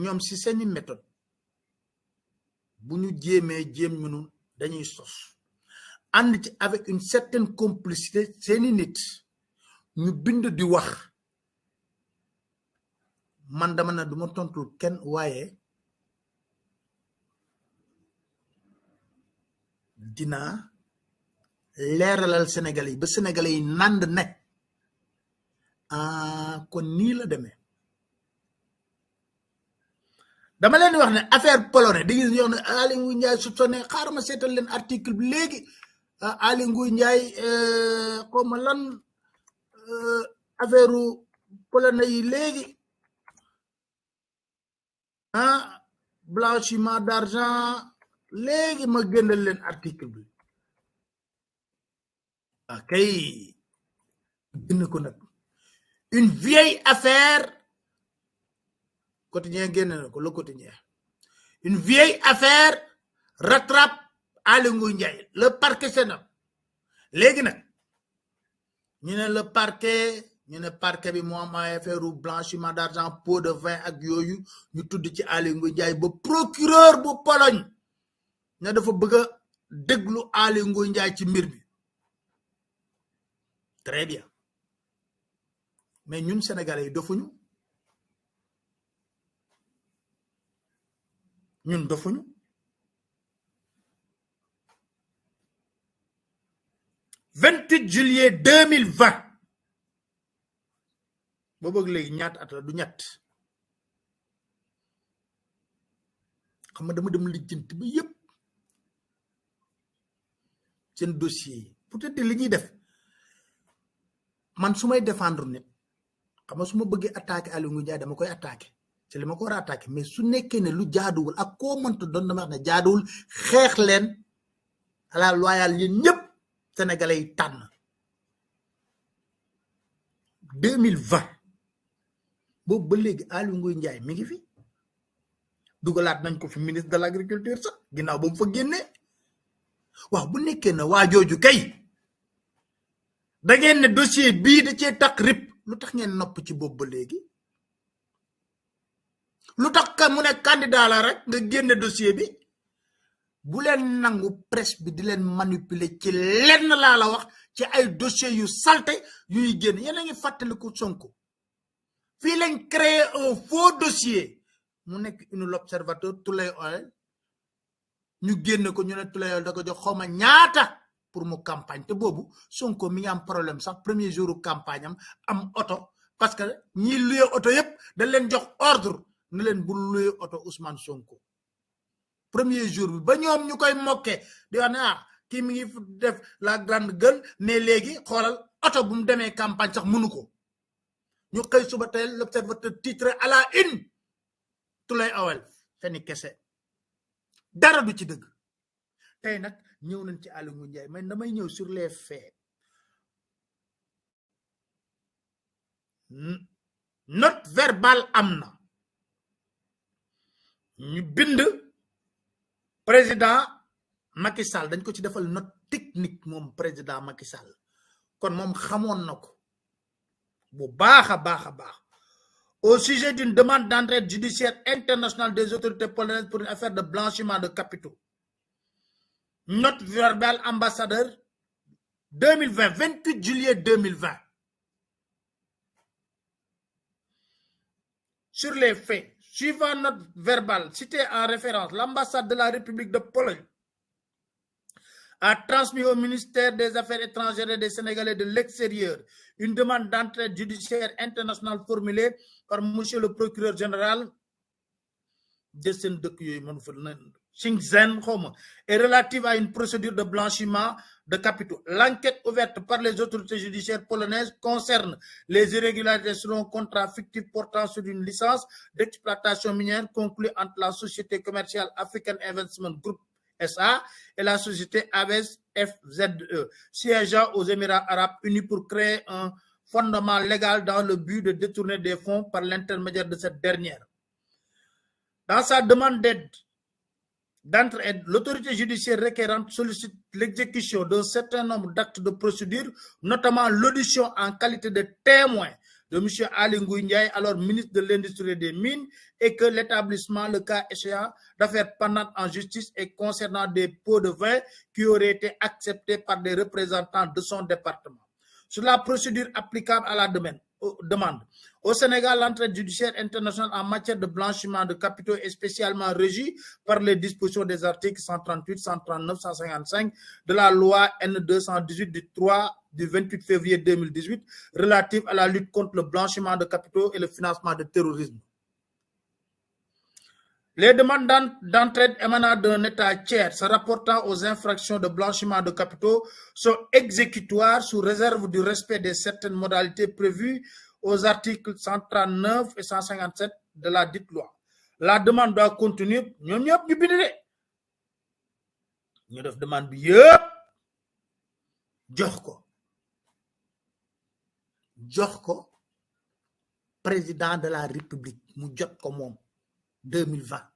ñoom si seeni méthode bu ñu jéem mënul dañuy sos ànd ci avec une certaine complicité seeni nit ñu bind di wax man dama na duma tontul kenn waaye dinaa leeralal Sénégalais yi ba Sénégalais yi nand ne kon nii la demee dama leen wax ne affaire polonais di gis yow ne Aly Ngouille Ndiaye soupçonné xaaral ma seetal leen article bi léegi Aly Ngouille Ndiaye xaw ma lan affaire polonais yi léegi blanchiment d'argent léegi ma génnal leen article bi kay génn ko nag une vieille affaire quotidien génn na ko le quotidien une vieille affaire rattrape Aly Ngouille Ndiaye le parquet sénat léegi nag ñu ne le parquet bi moo am ay affaire blanchiment d'argent pot de vin ak yooyu ñu tudd ci Aly Ngouille Ndiaye ba procureur bu Pologne ne dafa bëgg a déglu Aly Ngouille Ndiaye ci mbir bi très bien mais ñun sénégalais yi dofuñu ñun dofuñu 28 juillet 2020 ba bëgg léegi ñaata at la du ñett xam nga dama dem lijjanti ba yëpp seen dossier yi peut-être li ñuy def man su may défendre nit xam nga su ma bëggee attaquer Aly Ngouille Ndiaye dama koy attaquer c'est li ma ko war a attaquer mais su nekkee ne lu jaaduwul ak koo mënta doon dama wax ne jaaduwul xeex leen à la loyale yéen ñëpp sénégalais yi tànn 2020 boobu ba léegi Aly Ngouille Ndiaye mi ngi fi dugalaat nañ ko fi ministre de l'agriculture sax ginnaaw ba mu fa génnee waaw bu nekkee na waa jooju kay da ngeen ne dossier bii da cee tax rip lu tax ngeen nopp ci boobu ba léegi lu tax ka mu ne candidat la rek nga génne dossier bi bu leen nangu presse bi di leen manipuler ci lenn laa la wax ci ay dossier yu salte yuy génn yéen a ngi fàttaliku Sonko fii lañ créer un faux dossier mu nekk une l'observateur Tulay Oil ñu génn ko ñu ne Tulay Oil da ko jox xawma ñaata pour mu campagne te boobu Sonko mi ngi am problème sax premier jour campagne am oto parce que ñi luye oto yépp dañ leen jox ordre ne leen bu luye oto Ousmane Sonko premier jour bi ba ñoom ñu koy mokke di wax ne kii mi ngi def la grande gueule mais léegi xoolal oto bu mu demee campagne sax mënu ko ñu xëy suba tey l'observateur titre à la une Tulay Oil feni kese dara du ci dëgg tey nag ñëw nañ ci Aly Ngouille Ndiaye mais damay ñëw sur les faits note verbale am na ñu bind président Macky Sall dañ ko ci defal note technique moom président Macky Sall kon moom xamoon na ko bu baax a baax au sujet d'une demande d'entraide judiciaire internationale des autorités polonaises pour une affaire de blanchiment de capitaux. Note verbale ambassadeur 2020, 28 juillet 2020. Sur les faits, suivant note verbale citée en référence, l'ambassade de la République de Pologne a transmis au ministère des Affaires étrangères et des Sénégalais de l'extérieur une demande d'entraide judiciaire internationale formulée par monsieur le procureur général de Shenzhen et relative à une procédure de blanchiment de capitaux. L'enquête ouverte par les autorités judiciaires polonaises concerne les irrégularités sur un contrat fictif portant sur une licence d'exploitation minière conclue entre la société commerciale African Investment Group SA et la société ABS FZE, siégeant aux Émirats arabes unis pour créer un fondement légal dans le but de détourner des fonds par l'intermédiaire de cette dernière. Dans sa demande d'entraide, l'autorité judiciaire requérante sollicite l'exécution d'un certain nombre d'actes de procédure, notamment l'audition en qualité de témoin de M. Ali Ngouille Ndiaye, alors ministre de l'Industrie et des Mines, et que l'établissement, le cas échéant, d'affaires pendantes en justice et concernant des pots de vin qui auraient été acceptés par des représentants de son département. Sur la procédure applicable à la demande. Au Sénégal, l'entraide judiciaire internationale en matière de blanchiment de capitaux est spécialement régie par les dispositions des articles 138, 139, 155 de la loi N218 du 28 février 2018 relative à la lutte contre le blanchiment de capitaux et le financement du terrorisme. Les demandes d'entraide émanant d'un État tiers se rapportant aux infractions de blanchiment de capitaux sont exécutoires sous réserve du respect de certaines modalités prévues aux articles 139 et 157 de la dite loi. La demande doit contenir ñoom ñëpp ñu bind de ñu def demande bi yëpp jox ko président de la République mu jot ko moom 2020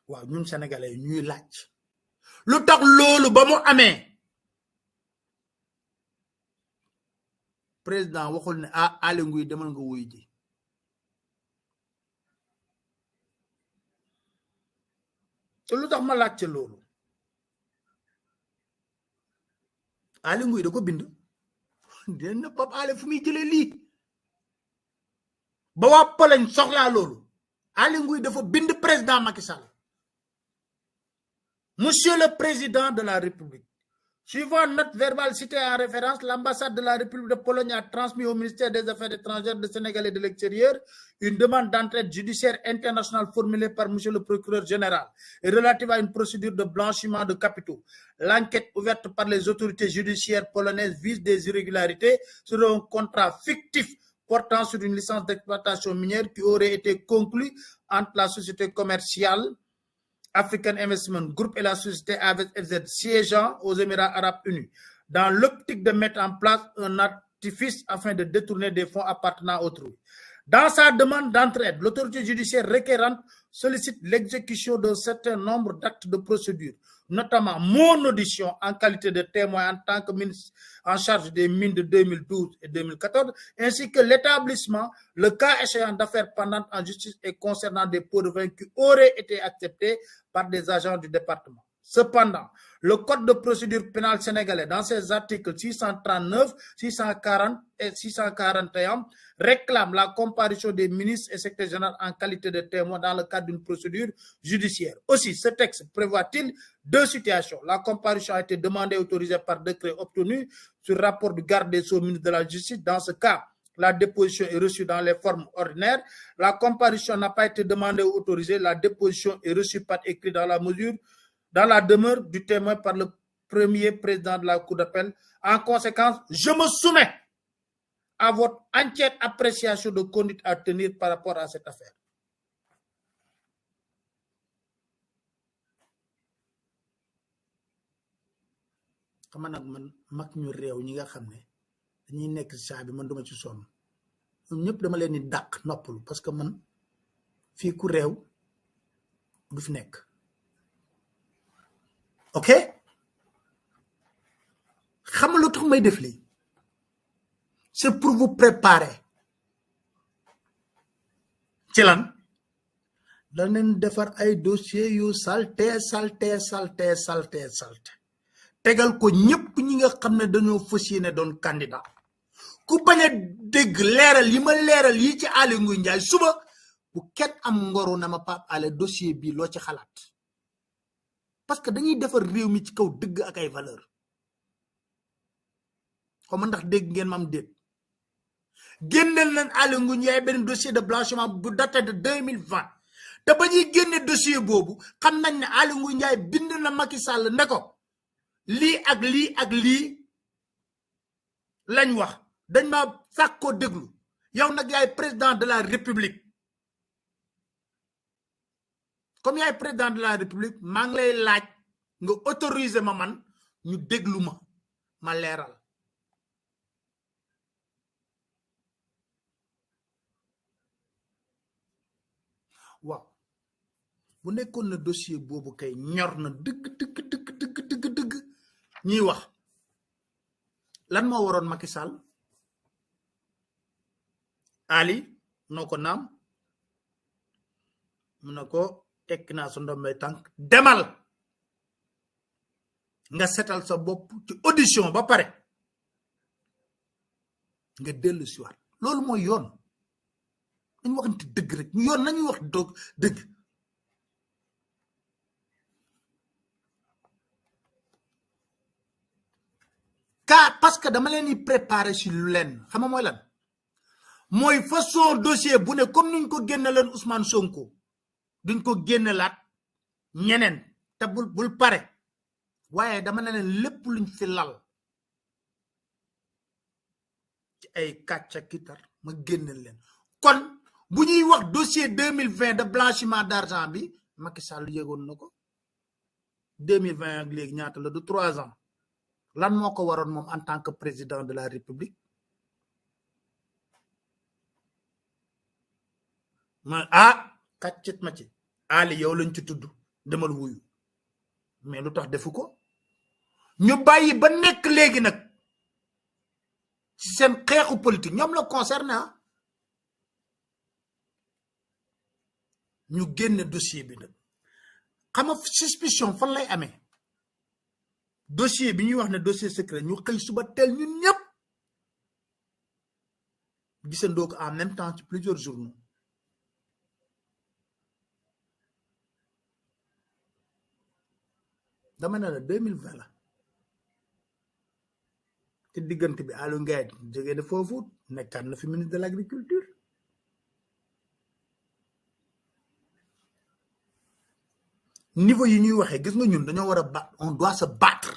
waaw ñun sénégalais ñuy laaj lu tax loolu ba mu amee président waxul ne Aly Ngouille demal nga wuy ji te lu tax ma laajte loolu Aly Ngouille da ko bind dina Pape Alé fu muy jëlee lii ba waa Pologne soxlaa loolu Aly Ngouille dafa bind président Macky Sall Monsieur le Président de la République, suivant note verbale citée en référence, l'ambassade de la République de Pologne a transmis au ministère des Affaires étrangères du Sénégal et de l'extérieur une demande d'entraide judiciaire internationale formulée par Monsieur le procureur général et relative à une procédure de blanchiment de capitaux. L'enquête ouverte par les autorités judiciaires polonaises vise des irrégularités sur un contrat fictif portant sur une licence d'exploitation minière qui aurait été conclue entre la société commerciale African Investment Group et la société AVSZ siégeant aux Émirats Arabes Unis, dans l'optique de mettre en place un artifice afin de détourner des fonds appartenant à autrui. Dans sa demande d'entraide, l'autorité judiciaire requérante sollicite l'exécution d'un certain nombre d'actes de procédure, notamment mon audition en qualité de témoin en tant que ministre en charge des mines de 2012 et 2014, ainsi que l'établissement, le cas échéant d'affaires pendantes en justice et concernant des pots de vin qui auraient été acceptés par des agents du département. Cependant, le Code de procédure pénale sénégalais, dans ses articles 639, 640 et 641, réclame la comparution des ministres et secrétaires généraux en qualité de témoins dans le cadre d'une procédure judiciaire. Aussi, ce texte prévoit-il deux situations. La comparution a été demandée et autorisée par décret obtenu sur rapport du garde des Sceaux, ministre de la Justice. Dans ce cas, la déposition est reçue dans les formes ordinaires. La comparution n'a pas été demandée ou autorisée. La déposition est reçue par écrit dans la demeure du témoin par le premier président de la Cour d'appel. En conséquence, je me soumets à votre entière appréciation de conduite à tenir par rapport à cette affaire. xam nag man mag ñu réew ñi nga xam ne dañuy nekk si saa bi man duma ci sonn ñoom ñëpp dama leen di dàq noppalu parce que man fii ku réew du fi nekk. ok xam lu tax may def lii c'est pour vous préparer ci lan daneen defar ay dossier yu salte tegal ko ñëpp ñi nga xam ne dañoo fas yéene doon candidat ku bañ a dégg leeral yi ma leeral yi ci Aly Ngouille Ndiaye suba bu kenn am ngoru na ma Pape Alé dossier bi loo ci xalaat parce que dañuy defar réew mi ci kaw dëgg ak ay valeur xaw ma ndax dégg ngeen ma am déet génneel nañ Aly Ngouille Ndiaye benn dossier de blanchiment bu daté de 2020 te ba ñuy génne dossier boobu xam nañ ne Aly Ngouille Ndiaye bind na Macky Sall ne ko lii ak lii ak lii lañ wax dañ ma sàkkoo déglu yow nag yaay président de la république comme yaay président de la république maa ngi lay laaj nga autoriser ma man ñu déglu ma leeral waaw bu nekkoon na dossier boobu kay ñor na dëgg ñuy wax lan moo waroon Macky Sall Ali noko nam mu ne ko tekki naa sa ndombay tànk demal nga setal sa bopp ci audition ba pare nga dellu si waat loolu mooy yoon dañu waxante dëgg rek yoon nañu wax dëgg parce que dama leen di préparer si lu leen xam nga mooy lan mooy façon dossier bu ne comme niñ ko génne leen Ousmane Sonko duñ ko génne laat ñeneen te bul pare waaye dama ne leen lépp luñ fi lal ci ay kàcca kitar ma génne leen kon bu ñuy wax dossier 2020 de blanchiment d'argent bi Macky Sall yégoon na ko 2020 ak léegi ñaata la du 3 ans lan moo ko waroon moom en tant que président de la République ma kàccit ma ci Ali yow lañ ci tudd demal wuyu mais lu tax defu ko ñu bàyyi ba nekk léegi nag ci seen xeexu politique ñoom la concerné ñu génne dossier bi nag xam nga suspicion fan lay amee dossier bi ñuy wax ne dossier secret ñu xëy suba teel ñun ñëpp gisandoo ko en même temps ci plusieurs journaux dama ne la 2020 la te diggante bi Aliou Ngaye jógee na foofu nekkaat na fi ministre de l'agriculture niveau yi ñuy waxee gis nga ñun dañoo war a on doit se battre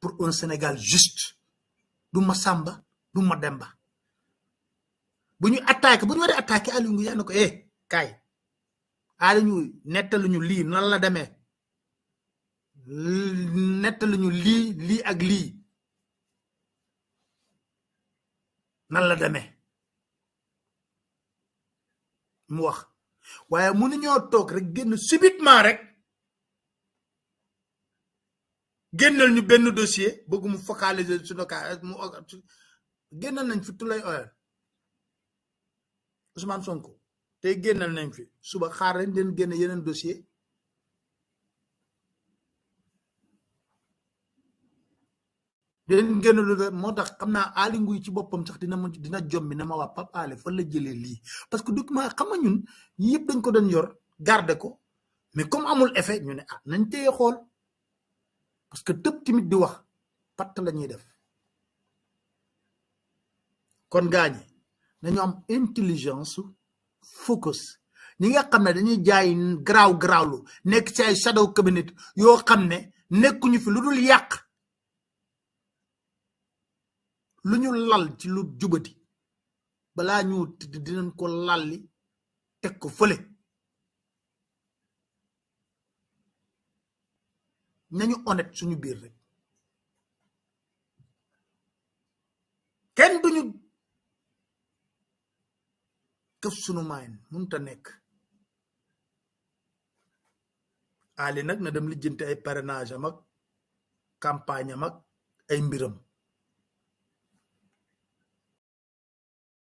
pour un Sénégal juste du ma Samba du ma Demba bu ñu attaqué bu ñu waree attaqué Aliou Ngaye na ko kaay Aliou nettaluñu lii nan la demee nettaluñu lii ak lii nan la demee mu wax waaye mënuñoo toog rek génn subitement rek génnal ñu benn dossier bëgg mu focaliser suñu cas mu génnal nañ fi Tulay Oil Ousmane Sonko tey génnal nañ fi suba xaar rek den génn yeneen dossier den génn lu moo tax xam naa Aly Ngouille ci boppam sax dina jombi ne ma waa Pape Alé fan la jëlee lii parce que document xam nga ñun yëpp dañ ko doon yor garder ko mais comme amul effet ñu ne nañ téye xool parce que tëb timit di wax patt la ñuy def kon gaañi nañu am intelligence focus ñi nga xam ne dañuy jaay garaawlu nekk ci ay shadow cabinet yoo xam ne nekkuñu fi lu dul yàq lu ñu lal ci lu jubati balaa ñu dinañ ko lalli teg ko fële nañu honnête suñu biir rek kenn duñu këf suñu maayin mënut a nekk Ali nag na dem lijjanti ay parrainage am ak campagne am ak ay mbiram